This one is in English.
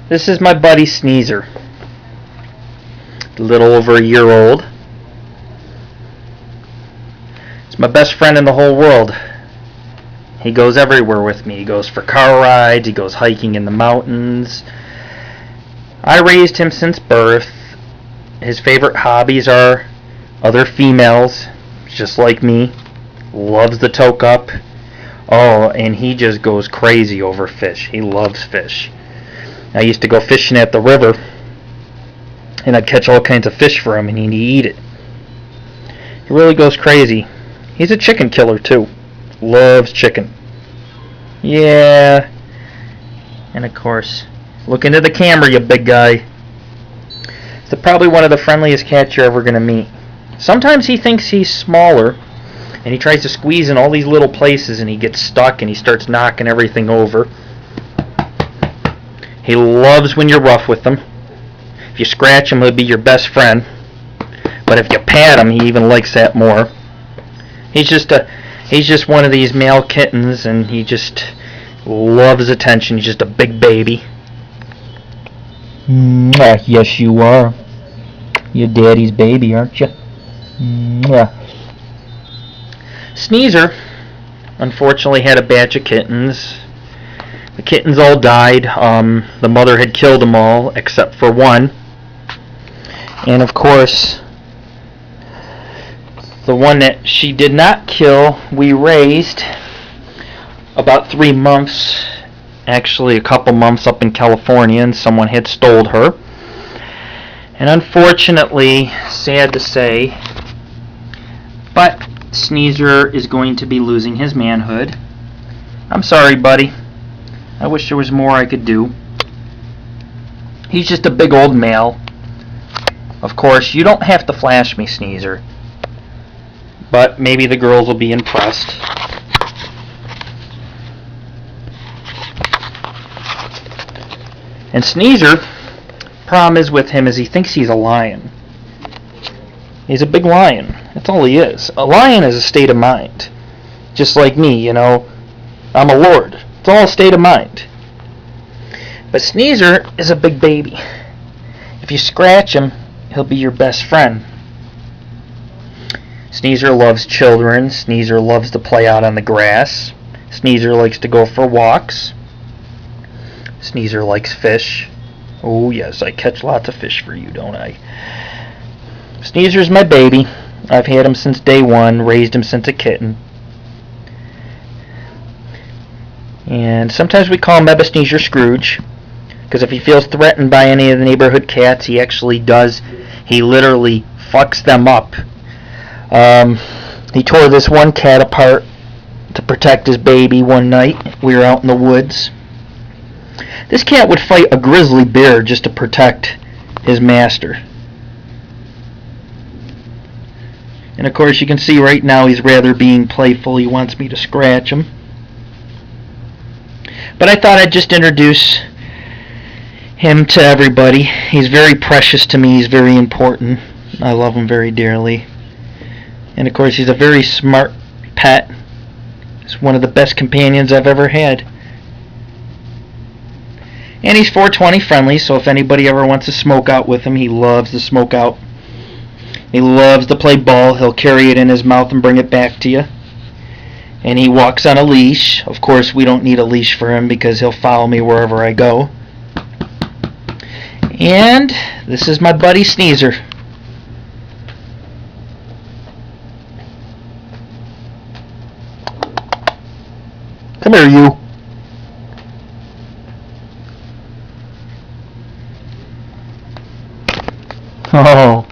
This is my buddy Sneezer. A little over a year old. He's my best friend in the whole world. He goes everywhere with me. He goes for car rides. He goes hiking in the mountains. I raised him since birth. His favorite hobbies are other females, just like me. Loves to toke up. Oh, and he just goes crazy over fish. He loves fish. I used to go fishing at the river, and I'd catch all kinds of fish for him, and he'd eat it. He really goes crazy. He's a chicken killer, too. Loves chicken. Yeah. And of course, look into the camera, you big guy. He's probably one of the friendliest cats you're ever going to meet. Sometimes he thinks he's smaller, and he tries to squeeze in all these little places, and he gets stuck, and he starts knocking everything over. He loves when you're rough with him. If you scratch him, he'll be your best friend. But if you pat him, he even likes that more. He's just one of these male kittens, and he just loves attention. He's just a big baby. Yes, you are. You're daddy's baby, aren't you? Sneezer, unfortunately, had a batch of kittens. The kittens all died. The mother had killed them all, except for one. And of course, the one that she did not kill, we raised about 3 months, actually a couple months up in California, and someone had stole her. And unfortunately, sad to say, but Sneezer is going to be losing his manhood. I'm sorry, buddy. I wish there was more I could do. He's just a big old male. Of course, you don't have to flash me, Sneezer. But maybe the girls will be impressed. And Sneezer, problem is with him is he thinks he's a lion. He's a big lion. That's all he is. A lion is a state of mind. Just like me, you know. I'm a lord. It's all a state of mind. But Sneezer is a big baby. If you scratch him, he'll be your best friend. Sneezer loves children. Sneezer loves to play out on the grass. Sneezer likes to go for walks. Sneezer likes fish. Oh yes, I catch lots of fish for you, don't I? Sneezer's my baby. I've had him since day one, raised him since a kitten. And sometimes we call him Ebenezer Scrooge, because if he feels threatened by any of the neighborhood cats, he actually does. He literally fucks them up. He tore this one cat apart to protect his baby one night. We were out in the woods. This cat would fight a grizzly bear just to protect his master. And of course you can see right now he's rather being playful. He wants me to scratch him. But I thought I'd just introduce him to everybody. He's very precious to me. He's very important. I love him very dearly. And of course he's a very smart pet. He's one of the best companions I've ever had. And he's 420 friendly, so if anybody ever wants to smoke out with him, he loves to smoke out. He loves to play ball. He'll carry it in his mouth and bring it back to you. And he walks on a leash. Of course, we don't need a leash for him because he'll follow me wherever I go. And this is my buddy Sneezer. Come here, you. Oh.